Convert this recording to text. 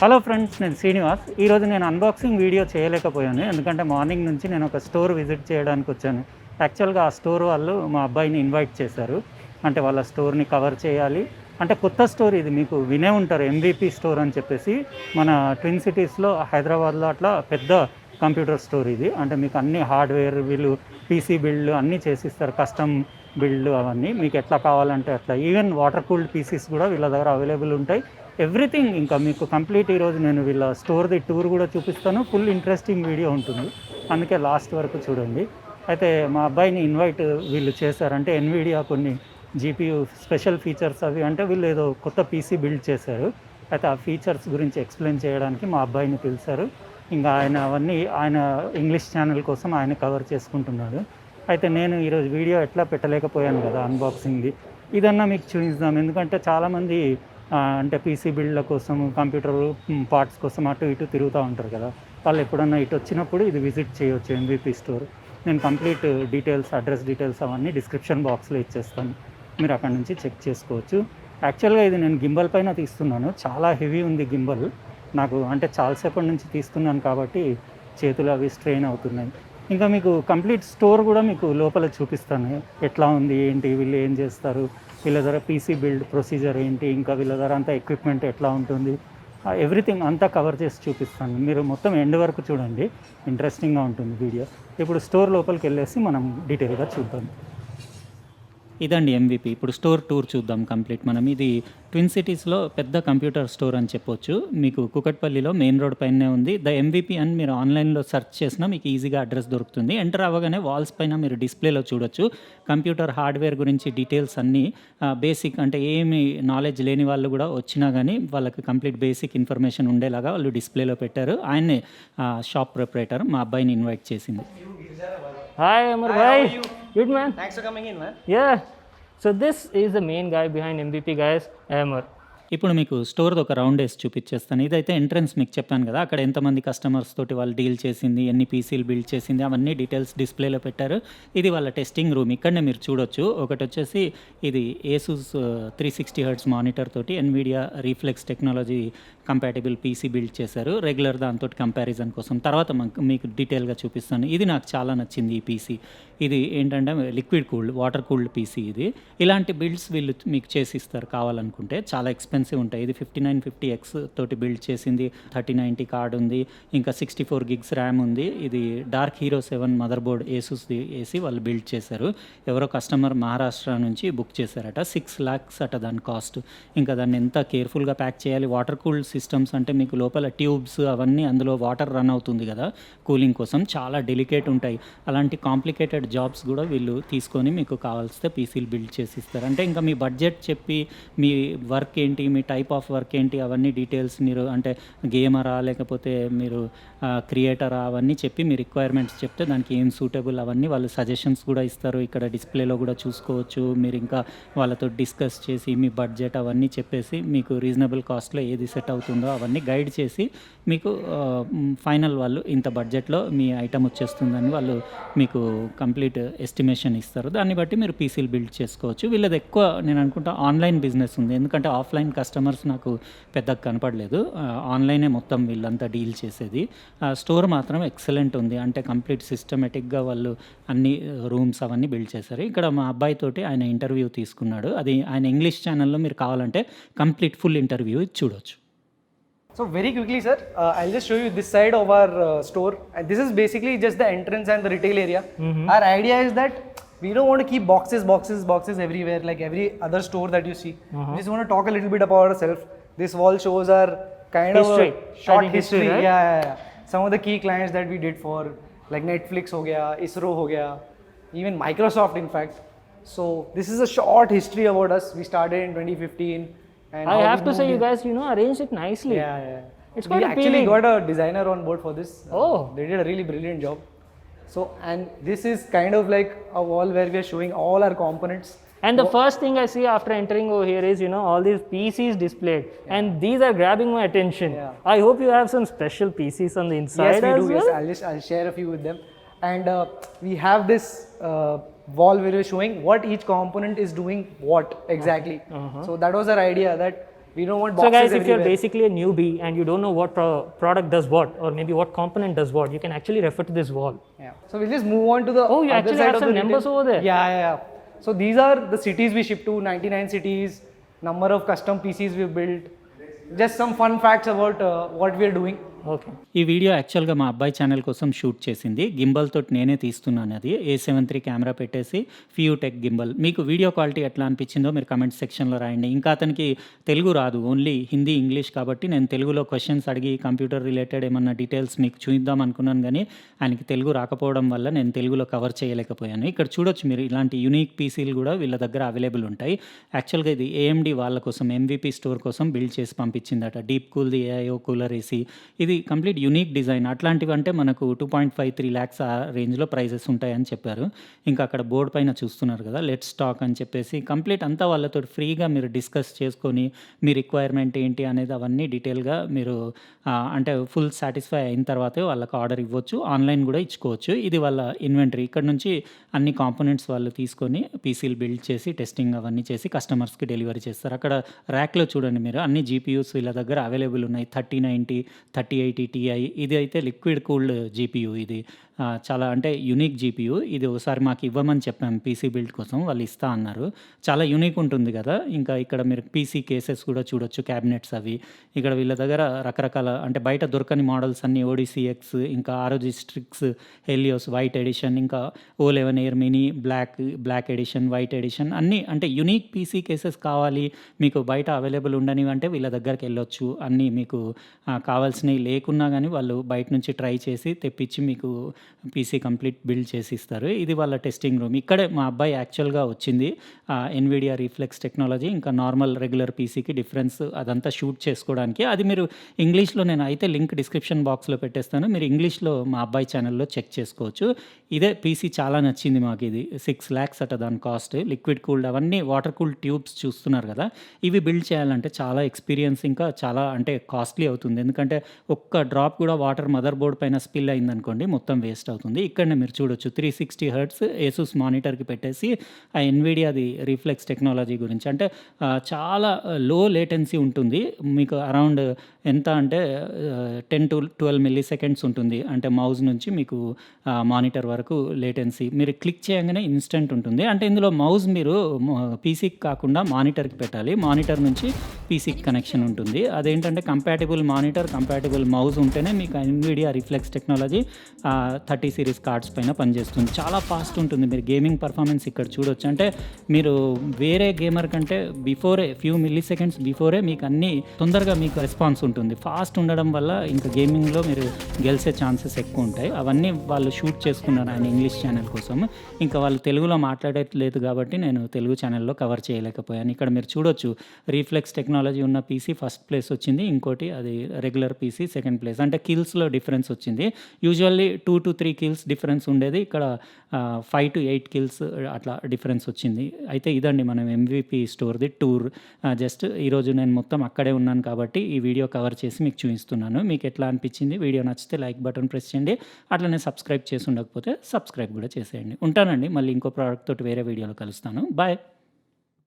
Hello friends, నేను శ్రీనివాస్. ఈరోజు నేను అన్బాక్సింగ్ వీడియో చేయలేకపోయాను, ఎందుకంటే మార్నింగ్ నుంచి నేను ఒక స్టోర్ విజిట్ చేయడానికి వచ్చాను. యాక్చువల్గా ఆ స్టోర్ వాళ్ళు మా అబ్బాయిని ఇన్వైట్ చేశారు. అంటే వాళ్ళ స్టోర్ని కవర్ చేయాలి. అంటే కొత్త స్టోర్ ఇది, మీకు వినే ఉంటారు, MVP స్టోర్ అని చెప్పేసి. మన ట్విన్ సిటీస్లో హైదరాబాద్లో అట్లా పెద్ద కంప్యూటర్ స్టోర్ ఇది. అంటే మీకు అన్ని హార్డ్వేర్, వీళ్ళు PC బిల్డ్ అన్నీ చేసిస్తారు, కస్టమ్ బిల్డ్ అవన్నీ మీకు ఎట్లా కావాలంటే అట్లా. ఈవెన్ వాటర్ కూల్డ్ PCs కూడా వీళ్ళ దగ్గర అవైలబుల్ ఉంటాయి. ఎవ్రీథింగ్ ఇంకా మీకు కంప్లీట్ ఈరోజు నేను వీళ్ళ స్టోర్ది టూర్ కూడా చూపిస్తాను. ఫుల్ ఇంట్రెస్టింగ్ వీడియో ఉంటుంది, అందుకే లాస్ట్ వరకు చూడండి. అయితే మా అబ్బాయిని ఇన్వైట్ వీళ్ళు చేశారంటే ఎన్విడియా కొన్ని GPU స్పెషల్ ఫీచర్స్ అవి, అంటే వీళ్ళు ఏదో కొత్త PC బిల్డ్ చేశారు. అయితే ఆ ఫీచర్స్ గురించి ఎక్స్ప్లెయిన్ చేయడానికి మా అబ్బాయిని పిలిచారు. ఇంకా ఆయన ఇంగ్లీష్ ఛానల్ కోసం ఆయన కవర్ చేసుకుంటున్నాడు. అయితే నేను ఈరోజు వీడియో ఎట్లా పెట్టలేకపోయాను కదా అన్బాక్సింగ్ది, ఇదన్నా మీకు చూపిద్దాం. ఎందుకంటే చాలామంది అంటే PC బిల్డ్ల కోసం, కంప్యూటర్ పార్ట్స్ కోసం అటు ఇటు తిరుగుతూ ఉంటారు కదా. వాళ్ళు ఎప్పుడన్నా ఇటు వచ్చినప్పుడు ఇది విజిట్ చేయవచ్చు, MVP స్టోర్. నేను కంప్లీట్ డీటెయిల్స్, అడ్రస్ డీటెయిల్స్ అవన్నీ డిస్క్రిప్షన్ బాక్స్లో ఇచ్చేస్తాను, మీరు అక్కడ నుంచి చెక్ చేసుకోవచ్చు. యాక్చువల్గా ఇది నేను గింబల్ పైన తీస్తున్నాను, చాలా హెవీ ఉంది గింబల్ నాకు. అంటే చాలాసేపటి నుంచి తీస్తున్నాను కాబట్టి చేతులు అవి స్ట్రెయిన్ అవుతున్నాయి. ఇంకా మీకు కంప్లీట్ స్టోర్ కూడా మీకు లోపల చూపిస్తాను, ఎట్లా ఉంది ఏంటి, వీళ్ళు ఏం చేస్తారు, వీళ్ళ దగ్గర PC బిల్డ్ ప్రొసీజర్ ఏంటి, ఇంకా వీళ్ళ దగ్గర అంతా ఎక్విప్మెంట్ ఎట్లా ఉంటుంది, ఎవ్రీథింగ్ అంతా కవర్ చేసి చూపిస్తాను. మీరు మొత్తం ఎండ్ వరకు చూడండి, ఇంట్రెస్టింగ్గా ఉంటుంది వీడియో. ఇప్పుడు స్టోర్ లోపలికి వెళ్ళేసి మనం డీటెయిల్గా చూద్దాం. ఇదండి MVP. ఇప్పుడు స్టోర్ టూర్ చూద్దాం కంప్లీట్ మనం. ఇది ట్విన్ సిటీస్లో పెద్ద కంప్యూటర్ స్టోర్ అని చెప్పొచ్చు. మీకు కుకట్పల్లిలో మెయిన్ రోడ్ పైనే ఉంది. ద MVP అని మీరు ఆన్లైన్లో సెర్చ్ చేసినా మీకు ఈజీగా అడ్రస్ దొరుకుతుంది. ఎంటర్ అవ్వగానే వాల్స్ పైన మీరు డిస్ప్లేలో చూడొచ్చు కంప్యూటర్ హార్డ్వేర్ గురించి డీటెయిల్స్ అన్నీ. బేసిక్ అంటే ఏమి నాలెడ్జ్ లేని వాళ్ళు కూడా వచ్చినా కానీ వాళ్ళకి కంప్లీట్ బేసిక్ ఇన్ఫర్మేషన్ ఉండేలాగా వాళ్ళు డిస్ప్లేలో పెట్టారు. ఆయనే షాప్ ప్రొప్రైటర్ మా అబ్బాయిని ఇన్వైట్ చేసింది. Hi Amar bhai. Good man. Thanks for coming in, man. Yeah. So this is the main guy behind MVP guys, Amar. ఇప్పుడు మీకు స్టోర్ది ఒక రౌండ్ వేసి చూపించేస్తాను. ఇదైతే ఎంట్రన్స్, మీకు చెప్పాను కదా అక్కడ ఎంతమంది కస్టమర్స్ తోటి వాళ్ళు డీల్ చేసింది, ఎన్ని PCలు బిల్డ్ చేసింది, అవన్నీ డీటెయిల్స్ డిస్ప్లేలో పెట్టారు. ఇది వాళ్ళ టెస్టింగ్ రూమ్, ఇక్కడనే మీరు చూడొచ్చు. ఒకటి వచ్చేసి ఇది ఏసూస్ 360 Hz మానిటర్ తోటి Nvidia reflex technology compatible PC build చేశారు రెగ్యులర్ దాంతో కంపారిజన్ కోసం. తర్వాత మీకు డీటెయిల్గా చూపిస్తాను. ఇది నాకు చాలా నచ్చింది ఈ PC. ఇది ఏంటంటే liquid cooled, water cooled PC ఇది. ఇలాంటి బిల్డ్స్ వీళ్ళు మీకు చేసిస్తారు కావాలనుకుంటే, చాలా ఎక్స్పెన్సివ్ ఉంటాయి. ఇది 5950X తోటి బిల్డ్ చేసింది, 3090 కార్డ్ ఉంది, ఇంకా 64 gigs ర్యామ్ ఉంది. ఇది డార్క్ హీరో 7 మదర్ బోర్డ్ ఏసూస్ది వేసి వాళ్ళు బిల్డ్ చేశారు. ఎవరో కస్టమర్ మహారాష్ట్ర నుంచి బుక్ చేశారట, 6 lakhs అట దాని కాస్ట్. ఇంకా దాన్ని ఎంత కేర్ఫుల్గా ప్యాక్ చేయాలి. వాటర్ కూల్డ్ సిస్టమ్స్ అంటే మీకు లోపల ట్యూబ్స్ అవన్నీ, అందులో వాటర్ రన్ అవుతుంది కదా కూలింగ్ కోసం, చాలా డెలికేట్ ఉంటాయి. అలాంటి కాంప్లికేటెడ్ జాబ్స్ కూడా వీళ్ళు తీసుకొని మీకు కావాల్సితే PCలు బిల్డ్ చేసి ఇస్తారు. అంటే ఇంకా మీ బడ్జెట్ చెప్పి, మీ వర్క్ ఏంటి, మీ టైప్ ఆఫ్ వర్క్ ఏంటి, అవన్నీ డీటెయిల్స్ మీరు, అంటే గేమరా లేకపోతే మీరు క్రియేటరా, అవన్నీ చెప్పి మీ రిక్వైర్మెంట్స్ చెప్తే దానికి ఏం సూటబుల్ అవన్నీ వాళ్ళు సజెషన్స్ కూడా ఇస్తారు. ఇక్కడ డిస్ప్లేలో కూడా చూసుకోవచ్చు. మీరు ఇంకా వాళ్ళతో డిస్కస్ చేసి మీ బడ్జెట్ అవన్నీ చెప్పేసి మీకు రీజనబుల్ కాస్ట్లో ఏది సెట్ అవుతుందో అవన్నీ గైడ్ చేసి మీకు ఫైనల్ వాళ్ళు ఇంత బడ్జెట్లో మీ ఐటమ్ వచ్చేస్తుందని వాళ్ళు మీకు కంప్లీట్ ఎస్టిమేషన్ ఇస్తారు. దాన్ని బట్టి మీరు PCలు బిల్డ్ చేసుకోవచ్చు. వీళ్ళది ఎక్కువ నేను అనుకుంటా ఆన్లైన్ బిజినెస్ ఉంది, ఎందుకంటే ఆఫ్లైన్ కస్టమర్స్ నాకు పెద్దగా కనపడలేదు. ఆన్లైనే మొత్తం వీళ్ళంతా డీల్ చేసేది. స్టోర్ మాత్రం ఎక్సలెంట్ ఉంది, అంటే కంప్లీట్ సిస్టమేటిక్గా వాళ్ళు అన్ని రూమ్స్ అవన్నీ బిల్డ్ చేశారు. ఇక్కడ మా అబ్బాయి తోటి ఆయన ఇంటర్వ్యూ తీసుకున్నాడు, అది ఆయన ఇంగ్లీష్ ఛానల్లో మీరు కావాలంటే కంప్లీట్ ఫుల్ ఇంటర్వ్యూ చూడొచ్చు. So very quickly, sir, I'll just show you this side of our store. And this is basically just the entrance and the retail area. Our idea is that we don't want to keep boxes everywhere like every other store that you see. We just want to talk a little bit about ourselves. This wall shows our kind history. of a short history. Right? Yeah. Some of the key clients that we did for, like Netflix ho gaya, ISRO ho gaya, even Microsoft in fact. So this is a short history about us. We started in 2015. And I have to say you guys, arranged it nicely. Yeah. It's quite we actually appealing. got a designer on board for this. Oh. They did a really brilliant job. So, and this is kind of like a wall where we are showing all our components. And the first thing I see after entering over here is, all these PCs displayed. And these are grabbing my attention. Yeah. I hope you have some special PCs on the inside. Yes, we as do. well. Yes, I'll share a few with them. And we have this wall where we're showing what each component is doing what exactly. So that was our idea, that We don't want So boxes guys, if you're everywhere. basically a newbie and you don't know what product does what, or maybe what component does what, you can actually refer to this wall. Yeah. So we'll just move on to the Oh, you other actually side have of some the numbers retail. over there. Yeah. So these are the cities we ship to, 99 cities, number of custom PCs we've built. Just some fun facts about what we are doing. Okay. ఈ video యాక్చువల్గా మా అబ్బాయి channel కోసం shoot చేసింది. Gimbal తోటి నేనే తీస్తున్నాను. అది A73 కెమెరా పెట్టేసి ఫియూటెక్ గింబల్. మీకు వీడియో క్వాలిటీ ఎట్లా అనిపించిందో మీరు కమెంట్ సెక్షన్లో రాయండి. ఇంకా అతనికి తెలుగు రాదు, ఓన్లీ హిందీ ఇంగ్లీష్ కాబట్టి నేను తెలుగులో క్వశ్చన్స్ అడిగి కంప్యూటర్ రిలేటెడ్ ఏమన్నా డీటెయిల్స్ మీకు చూద్దాం అనుకున్నాను, కానీ ఆయనకి తెలుగు రాకపోవడం వల్ల నేను తెలుగులో కవర్ చేయలేకపోయాను. ఇక్కడ చూడొచ్చు మీరు, ఇలాంటి యూనిక్ పీసీలు కూడా వీళ్ళ దగ్గర అవైలబుల్ ఉంటాయి. యాక్చువల్గా ఇది AMD వాళ్ళ కోసం MVP స్టోర్ కోసం బిల్డ్ చేసి పంపించిందట. డీప్ కూల్ది AIO కూలర్ ఏసీ. ఇది కంప్లీట్ యూనిక్ డిజైన్. అట్లాంటివి అంటే మనకు 2.53 lakhs ఆ రేంజ్లో ప్రైజెస్ ఉంటాయని చెప్పారు. ఇంకా అక్కడ బోర్డు పైన చూస్తున్నారు కదా, లెట్స్ టాక్ అని చెప్పేసి కంప్లీట్ అంతా వాళ్ళతో ఫ్రీగా మీరు డిస్కస్ చేసుకొని మీ రిక్వైర్మెంట్ ఏంటి అనేది అవన్నీ డీటెయిల్గా మీరు అంటే ఫుల్ సాటిస్ఫై అయిన తర్వాతే వాళ్ళకి ఆర్డర్ ఇవ్వచ్చు, ఆన్లైన్ కూడా ఇచ్చుకోవచ్చు. ఇది వాళ్ళ ఇన్వెంటరీ. ఇక్కడ నుంచి అన్ని కాంపోనెంట్స్ వాళ్ళు తీసుకొని పీసీలు బిల్డ్ చేసి టెస్టింగ్ అవన్నీ చేసి కస్టమర్స్కి డెలివరీ చేస్తారు. అక్కడ ర్యాక్లో చూడండి మీరు, అన్ని GPUs వీళ్ళ దగ్గర అవైలబుల్ ఉన్నాయి. 3090, 3080 Ti. ఇది అయితే లిక్విడ్ కూల్డ్ GPU. ఇది చాలా అంటే యూనిక్ GPU. ఇది ఒకసారి మాకు ఇవ్వమని చెప్పాము పీసీ బిల్డ్ కోసం, వాళ్ళు ఇస్తా అన్నారు. చాలా యూనిక్ ఉంటుంది కదా. ఇంకా ఇక్కడ మీరు పీసీ కేసెస్ కూడా చూడొచ్చు, క్యాబినెట్స్ అవి. ఇక్కడ వీళ్ళ దగ్గర రకరకాల అంటే బయట దొరకని మోడల్స్ అన్నీ, ODCX, ఇంకా ROG Strix, Helios white edition, ఇంకా O11 air mini black edition, white edition, అన్నీ అంటే యూనిక్ పీసీ కేసెస్ కావాలి మీకు బయట అవైలబుల్ ఉండనివి అంటే వీళ్ళ దగ్గరికి వెళ్ళొచ్చు. అన్నీ మీకు కావాల్సినవి లేకున్నా కానీ వాళ్ళు బయట నుంచి ట్రై చేసి తెప్పించి మీకు పీసీ కంప్లీట్ బిల్డ్ చేసి ఇస్తారు. ఇది వాళ్ళ టెస్టింగ్ రూమ్. ఇక్కడే మా అబ్బాయి యాక్చువల్గా వచ్చింది NVIDIA రిఫ్లెక్స్ టెక్నాలజీ ఇంకా నార్మల్ రెగ్యులర్ పీసీకి డిఫరెన్స్ అదంతా షూట్ చేసుకోవడానికి. అది మీరు ఇంగ్లీష్లో నేను అయితే లింక్ డిస్క్రిప్షన్ బాక్స్లో పెట్టేస్తాను, మీరు ఇంగ్లీష్లో మా అబ్బాయి ఛానల్లో చెక్ చేసుకోవచ్చు. ఇదే పీసీ చాలా నచ్చింది మాకు. ఇది 6 lakhs అట దాని కాస్ట్. లిక్విడ్ కూల్డ్ అవన్నీ వాటర్ కూల్డ్ ట్యూబ్స్ చూస్తున్నారు కదా, ఇవి బిల్డ్ చేయాలంటే చాలా ఎక్స్పీరియన్స్ ఇంకా చాలా అంటే కాస్ట్లీ అవుతుంది. ఎందుకంటే ఒక్క డ్రాప్ కూడా వాటర్ మదర్ బోర్డ్ పైన స్పిల్ అయిందనుకోండి మొత్తం వేస్ట్ అవుతుంది. ఇక్కడనే మీరు చూడొచ్చు 360 Hz ఏసూస్ మానిటర్కి పెట్టేసి ఆ NVIDIAది రిఫ్లెక్స్ టెక్నాలజీ గురించి అంటే చాలా లో లేటెన్సీ ఉంటుంది. మీకు అరౌండ్ ఎంత అంటే 10 to 12 milliseconds ఉంటుంది. అంటే మౌస్ నుంచి మీకు మానిటర్ వరకు లేటెన్సీ. మీరు క్లిక్ చేయగానే ఇన్స్టెంట్ ఉంటుంది. అంటే ఇందులో మౌస్ మీరు పీసీకి కాకుండా మానిటర్కి పెట్టాలి, మానిటర్ నుంచి పీసీకి కనెక్షన్ ఉంటుంది. అదేంటంటే కంపాటిబుల్ మానిటర్, కంపాటిబుల్ మౌస్ ఉంటేనే మీకు NVIDIA reflex technology 30 series cards పైన పనిచేస్తుంది. చాలా ఫాస్ట్ ఉంటుంది. మీరు గేమింగ్ పర్ఫార్మెన్స్ ఇక్కడ చూడొచ్చు. అంటే మీరు వేరే గేమర్ కంటే బిఫోరే ఫ్యూ మిల్లీ-సెకండ్స్ బిఫోరే మీకు అన్నీ తొందరగా మీకు రెస్పాన్స్ ఉంటుంది. ఫాస్ట్ ఉండడం వల్ల ఇంకా గేమింగ్లో మీరు గెలిచే ఛాన్సెస్ ఎక్కువ ఉంటాయి. అవన్నీ వాళ్ళు షూట్ చేసుకున్నారు ఆయన ఇంగ్లీష్ ఛానల్ కోసం. ఇంకా వాళ్ళు తెలుగులో మాట్లాడట్లేదు కాబట్టి నేను తెలుగు ఛానల్లో కవర్ చేయలేకపోయాను. ఇక్కడ మీరు చూడొచ్చు రీఫ్లెక్స్ టెక్నాలజీ ఉన్న పీసీ ఫస్ట్ ప్లేస్ వచ్చింది, ఇంకోటి అది రెగ్యులర్ పీసీ సెకండ్ ప్లేస్. అంటే కిల్స్లో డిఫరెన్స్ వచ్చింది. యూజువల్లీ 2 to 3 kills డిఫరెన్స్ ఉండేది, ఇక్కడ 5 to 8 kills అట్లా డిఫరెన్స్ వచ్చింది. అయితే ఇదండి మనం MVP స్టోర్ది టూర్. జస్ట్ ఈరోజు నేను మొత్తం అక్కడే ఉన్నాను కాబట్టి ఈ వీడియో కవర్ చేసి మీకు చూపిస్తున్నాను. మీకు ఎట్లా అనిపించింది? వీడియో నచ్చితే లైక్ బటన్ ప్రెస్ చేయండి. అట్లనే సబ్స్క్రైబ్ చేసి ఉండకపోతే సబ్స్క్రైబ్ కూడా చేసేయండి. ఉంటానండి, మళ్ళీ ఇంకో ప్రోడక్ట్ తోటి వేరే వీడియోలో కలుస్తాను. బాయ్.